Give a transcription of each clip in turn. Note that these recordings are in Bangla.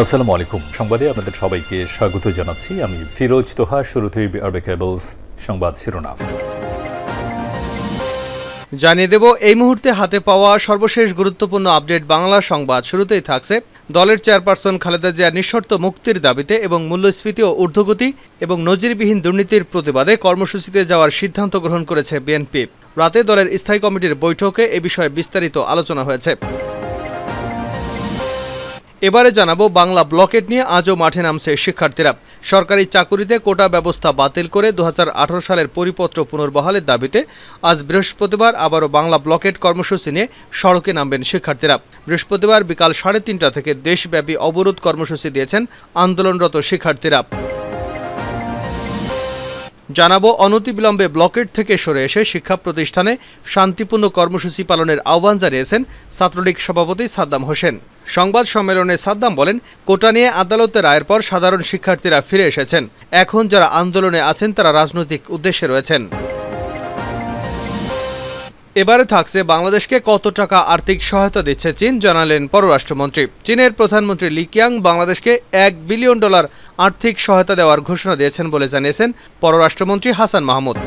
আসসালামু আলাইকুম। সংবাদে আপনাদের সবাইকে স্বাগত জানাচ্ছি। আমি ফিরোজ তোহা। শুরুতেই আরবে কেবলস সংবাদ শিরোনাম জানিয়ে দেব এই মুহূর্তে হাতে পাওয়া সর্বশেষ গুরুত্বপূর্ণ আপডেট বাংলা সংবাদ। শুরুতেই থাকছে দলের চেয়ারপারসন খালেদা জিয়ার নিঃশর্ত মুক্তির দাবিতে এবং মূল্যস্ফীতি ও ঊর্ধ্বগতি এবং নজিরবিহীন দুর্নীতির প্রতিবাদে কর্মসূচিতে যাওয়ার সিদ্ধান্ত গ্রহণ করেছে বিএনপি। রাতে দলের স্থায়ী কমিটির বৈঠকে এ বিষয়ে বিস্তারিত আলোচনা হয়েছে। এবারে জানাবো বাংলা ব্লকেট নিয়ে আজও মাঠে নামছে শিক্ষার্থীরা। সরকারি চাকুরিতে কোটা ব্যবস্থা বাতিল করে 2018 সালের পরিপত্র পুনর্বহালের দাবিতে আজ বৃহস্পতিবার আবারও বাংলা ব্লকেট কর্মসূচি নিয়ে সড়কে নামবেন শিক্ষার্থীরা। বৃহস্পতিবার বিকাল 3:30 থেকে দেশব্যাপী অবরোধ কর্মসূচি দিয়েছেন আন্দোলনরত শিক্ষার্থীরা। জানাবো অনতিবিলম্বে ব্লকেট থেকে সরে এসে শিক্ষা প্রতিষ্ঠানে শান্তিপূর্ণ কর্মসূচি পালনের আহ্বান জানিয়েছেন ছাত্রলীগ সভাপতি সাদ্দাম হোসেন। সংবাদ সম্মেলনে সাদ্দাম বলেন, কোটা নিয়ে আদালতের রায়ের পর সাধারণ শিক্ষার্থীরা ফিরে এসেছেন। এখন যারা আন্দোলনে আছেন তারা রাজনৈতিক উদ্দেশ্যে রয়েছেন। এবারে থাকছে বাংলাদেশকে কত টাকা আর্থিক সহায়তা দিচ্ছে চীন, জানালেন পররাষ্ট্রমন্ত্রী। চীনের প্রধানমন্ত্রী লি কিয়াং বাংলাদেশকে $1 বিলিয়ন আর্থিক সহায়তা দেওয়ার ঘোষণা দিয়েছেন বলে জানিয়েছেন পররাষ্ট্রমন্ত্রী হাসান মাহমুদ।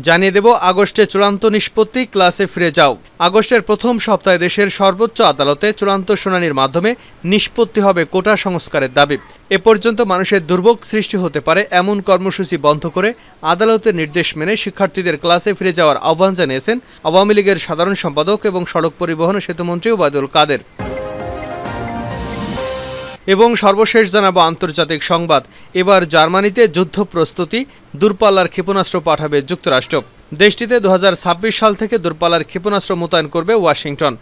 জানিয়ে দেব আগস্টে চূড়ান্ত নিষ্পত্তি, ক্লাসে ফিরে যাও। আগস্টের প্রথম সপ্তাহে দেশের সর্বোচ্চ আদালতে চূড়ান্ত শুনানির মাধ্যমে নিষ্পত্তি হবে কোটা সংস্কারের দাবি। এ পর্যন্ত মানুষের দুর্ভোগ সৃষ্টি হতে পারে এমন কর্মসূচি বন্ধ করে আদালতের নির্দেশ মেনে শিক্ষার্থীদের ক্লাসে ফিরে যাওয়ার আহ্বান জানিয়েছেন আওয়ামী লীগের সাধারণ সম্পাদক এবং সড়ক পরিবহন ও সেতুমন্ত্রী ওবায়দুল কাদের। এবং সর্বশেষ জানাবো আন্তর্জাতিক সংবাদ। এবার জার্মানিতে যুদ্ধ প্রস্তুতি, দূরপাল্লার ক্ষেপণাস্ত্র পাঠাবে যুক্তরাষ্ট্র। দেশটিতে 2026 সাল থেকে দূরপাল্লার ক্ষেপণাস্ত্র মোতায়েন করবে ওয়াশিংটন।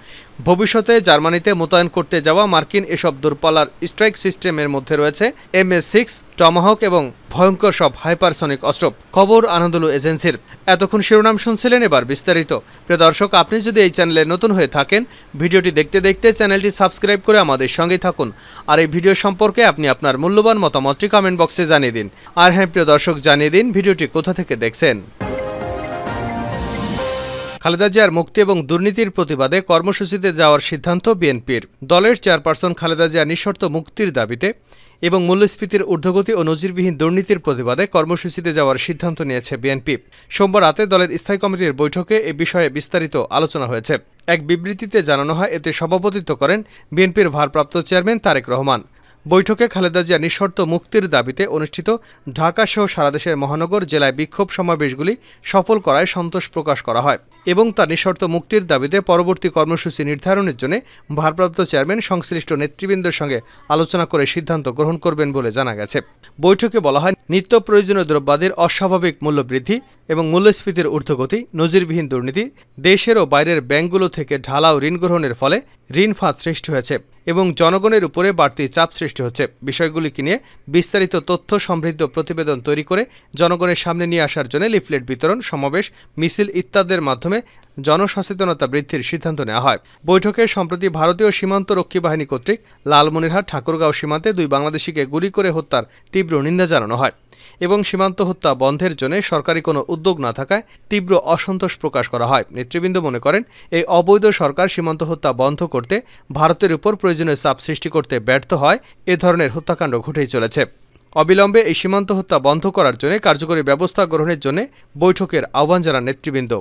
ভবিষ্যতে জার্মানিতে মোতায়েন করতে যাওয়া মার্কিন এসব দূরপাল্লার স্ট্রাইক সিস্টেমের মধ্যে রয়েছে MS-6, টমাহক এবং ভয়ঙ্কর সব হাইপারসনিক অস্ত্র। খবর আনন্দলু এজেন্সির। এতক্ষণ শিরোনাম শুনছিলেন, এবার বিস্তারিত। প্রিয় দর্শক, আপনি যদি এই চ্যানেলে নতুন হয়ে থাকেন, ভিডিওটি দেখতে দেখতে চ্যানেলটি সাবস্ক্রাইব করে আমাদের সঙ্গেই থাকুন। আর এই ভিডিও সম্পর্কে আপনি আপনার মূল্যবান মতামতটি কমেন্ট বক্সে জানিয়ে দিন। আর হ্যাঁ প্রিয় দর্শক, জানিয়ে দিন ভিডিওটি কোথা থেকে দেখছেন। খালেদা জিয়ার মুক্তি এবং দুর্নীতির প্রতিবাদে কর্মসূচিতে যাওয়ার সিদ্ধান্ত বিএনপির। দলের চেয়ারপারসন খালেদা জিয়ার নিঃশর্ত মুক্তির দাবিতে এবং মূল্যস্ফীতির ঊর্ধ্বগতি ও নজিরবিহীন দুর্নীতির প্রতিবাদে কর্মসূচিতে যাওয়ার সিদ্ধান্ত নিয়েছে বিএনপি। সোমবার রাতে দলের স্থায়ী কমিটির বৈঠকে এ বিষয়ে বিস্তারিত আলোচনা হয়েছে। এক বিবৃতিতে জানানো হয়, এতে সভাপতিত্ব করেন বিএনপির ভারপ্রাপ্ত চেয়ারম্যান তারেক রহমান। বৈঠকে খালেদা জিয়া নিঃশর্ত মুক্তির দাবিতে অনুষ্ঠিত ঢাকাসহ সারা দেশের মহানগর জেলায় বিক্ষোভ সমাবেশগুলি সফল করায় সন্তোষ প্রকাশ করা হয় এবং তার নিঃশর্ত মুক্তির দাবিতে পরবর্তী কর্মসূচি নির্ধারণের জন্য ভারপ্রাপ্ত চেয়ারম্যান সংশ্লিষ্ট নেতৃবৃন্দের সঙ্গে আলোচনা করে সিদ্ধান্ত গ্রহণ করবেন বলে জানা গেছে। বৈঠকে বলা হয়, নিত্য প্রয়োজনীয় দ্রব্যাদির অস্বাভাবিক মূল্যবৃদ্ধি এবং মূল্যস্ফীতির ঊর্ধ্বগতি, নজিরবিহীন দুর্নীতি, দেশের ও বাইরের ব্যাংকগুলো থেকে ঢালাও ঋণ গ্রহণের ফলে ঋণ ফাঁদ সৃষ্টি হয়েছে এবং জনগণের উপরে বাড়তি চাপ সৃষ্টি হচ্ছে। বিষয়গুলিকে নিয়ে বিস্তারিত তথ্য সমৃদ্ধ প্রতিবেদন তৈরি করে জনগণের সামনে নিয়ে আসার জন্য লিফলেট বিতরণ, সমাবেশ, মিছিল ইত্যাদির মাধ্যমে জনসচেতনতা বৃদ্ধির সিদ্ধান্ত নেওয়া হয়। বৈঠকে সম্প্রতি ভারতীয় সীমান্ত রক্ষী বাহিনী কর্তৃক লালমনিরহাট ঠাকুরগাঁও সীমান্তে 2 বাংলাদেশিকে গুলি করে হত্যার তীব্র নিন্দা জানানো হয় এবং সীমান্ত হত্যা বন্ধের জন্য সরকারি কোনো উদ্যোগ না থাকায় তীব্র অসন্তোষ প্রকাশ করা হয়। নেতৃবৃন্দ মনে করেন, এই অবৈধ সরকার সীমান্ত হত্যা বন্ধ করতে ভারতের উপর প্রয়োজনীয় চাপ সৃষ্টি করতে ব্যর্থ হয়। এ ধরনের হত্যাকাণ্ড ঘটেই চলেছে। অবিলম্বে এই সীমান্ত হত্যা বন্ধ করার জন্য কার্যকরী ব্যবস্থা গ্রহণের জন্য বৈঠকের আহ্বান জানান নেতৃবৃন্দ।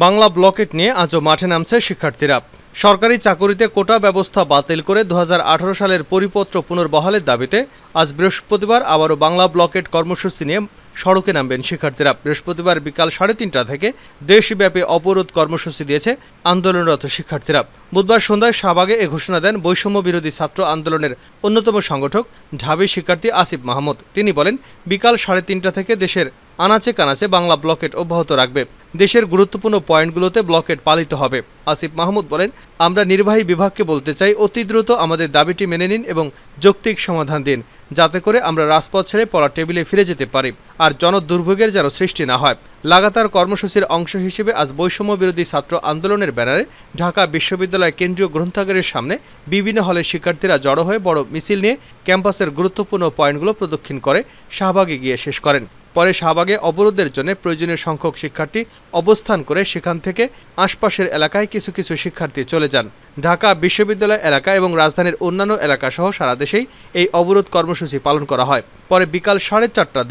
বাংলা ব্লকেট নিয়ে আজও মাঠে নামছে শিক্ষার্থীরা। সরকারি চাকুরিতে কোটা ব্যবস্থা বাতিল করে 2018 সালের পরিপত্র পুনর্বহালের দাবিতে আজ বৃহস্পতিবার আবারও বাংলা ব্লকেট কর্মসূচি নিয়ে সড়কে নামবেন শিক্ষার্থীরা। বৃহস্পতিবার বিকাল 3:30 থেকে দেশব্যাপী অবরোধ কর্মসূচি দিয়েছে আন্দোলনরত শিক্ষার্থীরা। বুধবার সন্ধ্যায় শাহবাগে এ ঘোষণা দেন বৈষম্য বিরোধী ছাত্র আন্দোলনের অন্যতম সংগঠক ঢাবি শিক্ষার্থী আসিফ মাহমুদ। তিনি বলেন, বিকাল 3:30 থেকে দেশের আনাচে কানাচে বাংলা ব্লকেট অব্যাহত রাখবে। দেশের গুরুত্বপূর্ণ পয়েন্টগুলোতে ব্লকেট পালিত হবে। আসিফ মাহমুদ বলেন, আমরা নির্বাহী বিভাগকে বলতে চাই, অতি দ্রুত আমাদের দাবিটি মেনে নিন এবং যৌক্তিক সমাধান দিন, যাতে করে আমরা রাজপথ ছেড়ে পড়ার টেবিলে ফিরে যেতে পারি আর জনদুর্ভোগের যেন সৃষ্টি না হয়। লাগাতার কর্মসূচির অংশ হিসেবে আজ বৈষম্য বিরোধী ছাত্র আন্দোলনের ব্যানারে ঢাকা বিশ্ববিদ্যালয় কেন্দ্রীয় গ্রন্থাগারের সামনে বিভিন্ন হলে শিক্ষার্থীরা জড়ো হয়ে বড় মিছিল নিয়ে ক্যাম্পাসের গুরুত্বপূর্ণ পয়েন্টগুলো প্রদক্ষিণ করে শাহবাগে গিয়ে শেষ করেন। পরে শাহবাগে অবরোধের জন্য প্রয়োজনীয় সংখ্যক শিক্ষার্থী অবস্থান করে সেখান থেকে আশপাশের এলাকায় কিছু কিছু শিক্ষার্থী চলে যান। ঢাকা বিশ্ববিদ্যালয় এলাকা এবং রাজধানীর অন্যান্য এলাকা সহ সারা দেশেই এই অবরোধ কর্মসূচি পালন করা হয়। পরে বিকাল 4:30টার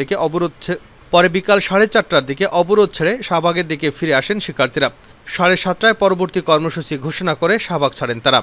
দিকে অবরোধ ছেড়ে শাহবাগের দিকে ফিরে আসেন শিক্ষার্থীরা। 7:30টায় পরবর্তী কর্মসূচি ঘোষণা করে শাহবাগ ছাড়েন তারা।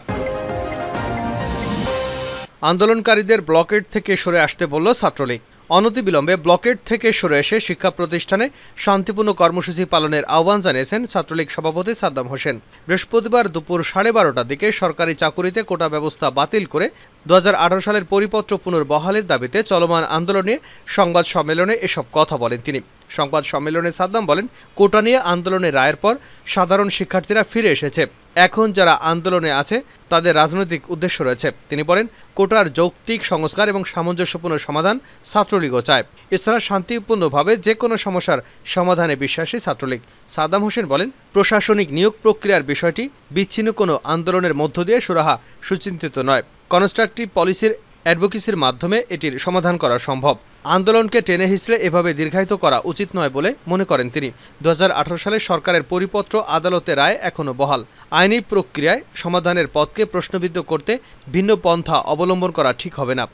আন্দোলনকারীদের ব্লকেড থেকে সরে আসতে বলল ছাত্রলীগ। অনতিবিলম্বে ব্লকেড থেকে সরে এসে শিক্ষা প্রতিষ্ঠানে শান্তিপূর্ণ কর্মসূচি পালনের আহ্বান জানিয়েছেন ছাত্রলীগ সভাপতি সাদ্দাম হোসেন। বৃহস্পতিবার দুপুর 12:30টার দিকে সরকারি চাকুরিতে কোটা ব্যবস্থা বাতিল করে 2018 সালের পরিপত্র পুনর্বহালের দাবিতে চলমান আন্দোলনে সংবাদ সম্মেলনে এসব কথা বলেন তিনি। সংবাদ সম্মেলনে সাদ্দাম বলেন, কোটা নিয়ে আন্দোলনের রায়ের পর সাধারণ শিক্ষার্থীরা ফিরে এসেছে। এখন যারা আন্দোলনে আছে তাদের রাজনৈতিক উদ্দেশ্য রয়েছে। তিনি বলেন, কোটার যৌক্তিক সংস্কার এবং সামঞ্জস্যপূর্ণ সমাধান ছাত্রলীগও চায়। এছাড়া শান্তিপূর্ণভাবে যে কোনো সমস্যার সমাধানে বিশ্বাসী ছাত্রলীগ। সাদ্দাম হোসেন বলেন, প্রশাসনিক নিয়োগ প্রক্রিয়ার বিষয়টি বিচ্ছিন্ন কোনো আন্দোলনের মধ্য দিয়ে সুরাহা সুচিন্তিত নয়। কনস্ট্রাকটিভ পলিসির অ্যাডভোকেসির মাধ্যমে এটির সমাধান করা সম্ভব। আন্দোলনকে টেনে হিঁচড়ে এভাবে দীর্ঘায়িত করা উচিত নয় বলে মনে করেন তিনি। 2018 সালে সরকারের পরিপত্র আদালতের রায় এখনও বহাল। আইনি প্রক্রিয়ায় সমাধানের পথকে প্রশ্নবিদ্ধ করতে ভিন্ন পন্থা অবলম্বন করা ঠিক হবে না।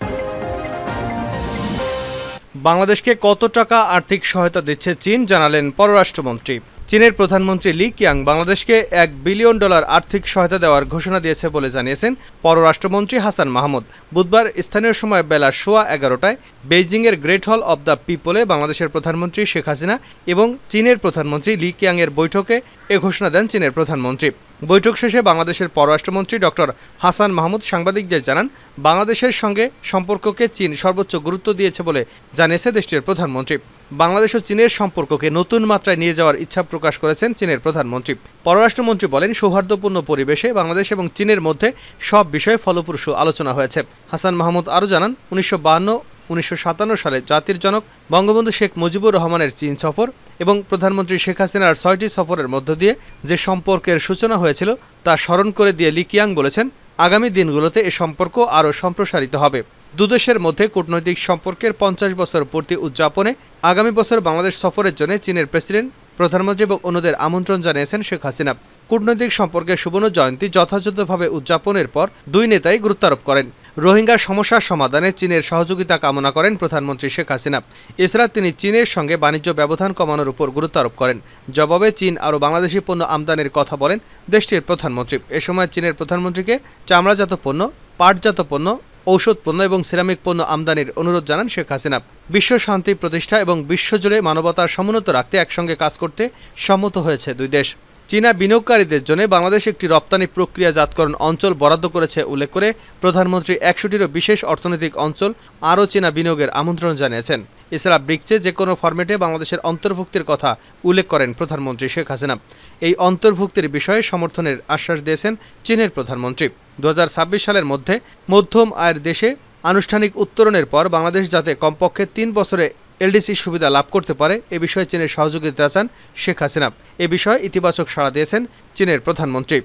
বাংলাদেশকে কত টাকা আর্থিক সহায়তা দিচ্ছে চীন জানালেন পররাষ্ট্রমন্ত্রী। চীনের প্রধানমন্ত্রী লি কিয়াং বাংলাদেশকে $1 বিলিয়ন আর্থিক সহায়তা দেওয়ার ঘোষণা দিয়েছে বলে জানিয়েছেন পররাষ্ট্রমন্ত্রী হাসান মাহমুদ। বুধবার স্থানীয় সময় বেলা 11:15টায় বেইজিংয়ের গ্রেট হল অব দ্য পিপলে বাংলাদেশের প্রধানমন্ত্রী শেখ হাসিনা এবং চীনের প্রধানমন্ত্রী লি কিয়াংয়ের বৈঠকে এ ঘোষণা দেন চীনের প্রধানমন্ত্রী। বৈঠক শেষে বাংলাদেশের পররাষ্ট্রমন্ত্রী ডক্টর হাসান মাহমুদ সাংবাদিকদের জানান, বাংলাদেশের সঙ্গে সম্পর্ককে চীন সর্বোচ্চ গুরুত্ব দিয়েছে বলে জানিয়েছে দেশটির প্রধানমন্ত্রী। বাংলাদেশ ও চীনের সম্পর্ককে নতুন মাত্রায় নিয়ে যাওয়ার ইচ্ছা প্রকাশ করেছেন চীনের প্রধানমন্ত্রী। পররাষ্ট্রমন্ত্রী বলেন, সৌহার্দ্যপূর্ণ পরিবেশে বাংলাদেশ এবং চীনের মধ্যে সব বিষয়ে ফলপ্রসূ আলোচনা হয়েছে। হাসান মাহমুদ আরও জানান, 1952-1957 সালে জাতির জনক বঙ্গবন্ধু শেখ মুজিবুর রহমানের চীন সফর এবং প্রধানমন্ত্রী শেখ হাসিনার 6টি সফরের মধ্য দিয়ে যে সম্পর্কের সূচনা হয়েছিল তা স্মরণ করে দিয়ে লি কিয়াং বলেছেন, আগামী দিনগুলোতে এ সম্পর্ক আরও সম্প্রসারিত হবে। দুদেশের মধ্যে কূটনৈতিক সম্পর্কের 50 বছর পূর্তি উদযাপনে আগামী বছর বাংলাদেশ সফরের জন্য চীনের প্রেসিডেন্ট, প্রধানমন্ত্রী এবং অন্যদের আমন্ত্রণ জানিয়েছেন শেখ হাসিনা। কূটনৈতিক সম্পর্কের সুবর্ণ জয়ন্তী যথাযথভাবে উদযাপনের পর দুই নেতাই গুরুত্বারোপ করেন। রোহিঙ্গা সমস্যার সমাধানে চীনের সহযোগিতা কামনা করেন প্রধানমন্ত্রী শেখ হাসিনা। এছাড়া তিনি চীনের সঙ্গে বাণিজ্য ব্যবধান কমানোর উপর গুরুত্বারোপ করেন। জবাবে চীন আরও বাংলাদেশি পণ্য আমদানির কথা বলেন দেশটির প্রধানমন্ত্রী। এ সময় চীনের প্রধানমন্ত্রীকে চামড়াজাত পণ্য, পাটজাত পণ্য, ঔষধ পণ্য এবং সিরামিক পণ্য আমদানির অনুরোধ জানান শেখ হাসিনা। বিশ্ব শান্তি প্রতিষ্ঠা এবং বিশ্বজুড়ে মানবতার সমুন্নত রাখতে একসঙ্গে কাজ করতে সম্মত হয়েছে দুই দেশ। চীনা বিনিয়োগকারীদের জন্য বাংলাদেশ একটি রপ্তানি প্রক্রিয়াজাতকরণ অঞ্চল বরাদ্দ করেছে উল্লেখ করে প্রধানমন্ত্রী 100টিরও বিশেষ অর্থনৈতিক অঞ্চল আরও চীনা বিনিয়োগের আমন্ত্রণ জানিয়েছেন। এছাড়া ব্রিক্সে যে কোনো ফরম্যাটে বাংলাদেশের অন্তর্ভুক্তির কথা উল্লেখ করেন প্রধানমন্ত্রী শেখ হাসিনা। এই অন্তর্ভুক্তির বিষয়ে সমর্থনের আশ্বাস দিয়েছেন চীনের প্রধানমন্ত্রী। 2026 সালের মধ্যে মধ্যম আয়ের দেশে আনুষ্ঠানিক উত্তরণের পর বাংলাদেশ যাতে কমপক্ষে 3 বছরে এলডিসি সুবিধা লাভ করতে পারে এ বিষয়ে চীনের সহযোগিতা চান শেখ হাসিনা। এ বিষয়ে ইতিবাচক সাড়া দিয়েছেন চীনের প্রধানমন্ত্রী।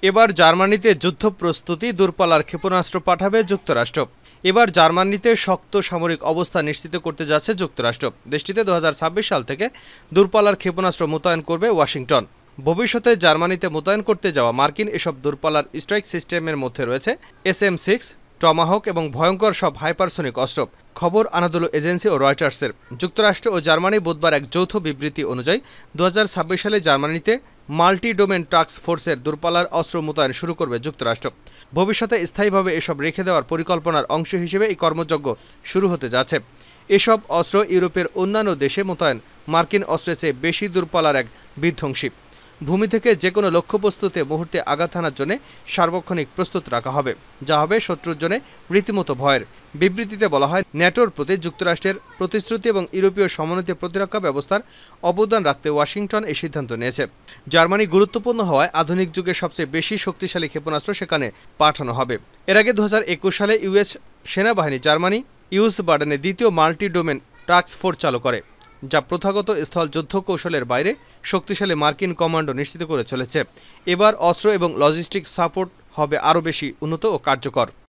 এবার জার্মানিতে যুদ্ধ প্রস্তুতি, দূরপাল্লার ক্ষেপণাস্ত্র পাঠাবে যুক্তরাষ্ট্র। এবার জার্মানিতে শক্ত সামরিক অবস্থা নিশ্চিত করতে যাচ্ছে যুক্তরাষ্ট্র। দেশটিতে 2026 সাল থেকে দূরপাল্লার ক্ষেপণাস্ত্র মোতায়েন করবে ওয়াশিংটন। ভবিষ্যতে জার্মানিতে মোতায়েন করতে যাওয়া মার্কিন এসব দূরপাল্লার স্ট্রাইক সিস্টেমের মধ্যে রয়েছে SM-6, টমাহক এবং ভয়ঙ্কর সব হাইপারসনিক অস্ত্র। খবর আনাদোলু এজেন্সি ও রয়টার্সের। যুক্তরাষ্ট্র ও জার্মানি বুধবার এক যৌথ বিবৃতি অনুযায়ী 2026 সালে জার্মানিতে মাল্টি ডোমেন টাস্ক ফোর্সের দূরপাল্লার অস্ত্র মোতায়েন শুরু করবে যুক্তরাষ্ট্র। ভবিষ্যতে স্থায়ীভাবে এসব রেখে দেওয়ার পরিকল্পনার অংশ হিসেবে এই কর্মযজ্ঞ শুরু হতে যাচ্ছে। এসব অস্ত্র ইউরোপের অন্যান্য দেশে মোতায়েন মার্কিন অস্ত্রের চেয়ে বেশি দূরপাল্লার এক বিধ্বংসী। ভূমি থেকে যে কোনো লক্ষ্যবস্তুতে মুহূর্তে আঘাত হানার জন্য সার্বক্ষণিক প্রস্তুত রাখা হবে, যা হবে শত্রুর জন্য রীতিমতো ভয়ের। বিবৃতিতে বলা হয়, ন্যাটোর প্রতি যুক্তরাষ্ট্রের প্রতিশ্রুতি এবং ইউরোপীয় সমন্বিত প্রতিরক্ষা ব্যবস্থার অবদান রাখতে ওয়াশিংটন এই সিদ্ধান্ত নিয়েছে। জার্মানি গুরুত্বপূর্ণ হওয়ায় আধুনিক যুগের সবচেয়ে বেশি শক্তিশালী ক্ষেপণাস্ত্র সেখানে পাঠানো হবে। এর আগে 2021 সালে ইউএস সেনাবাহিনী জার্মানি ইউসবাডেনে দ্বিতীয় মাল্টি ডোমেন টাস্ক ফোর্স চালু করে, যা প্রথাগত স্থল যুদ্ধ কৌশলের বাইরে শক্তিশালী মার্কিন কমান্ডো নিশ্চিত করে চলেছে। এবার অস্ত্র এবং লজিস্টিক সাপোর্ট হবে আরও বেশি উন্নত ও কার্যকর।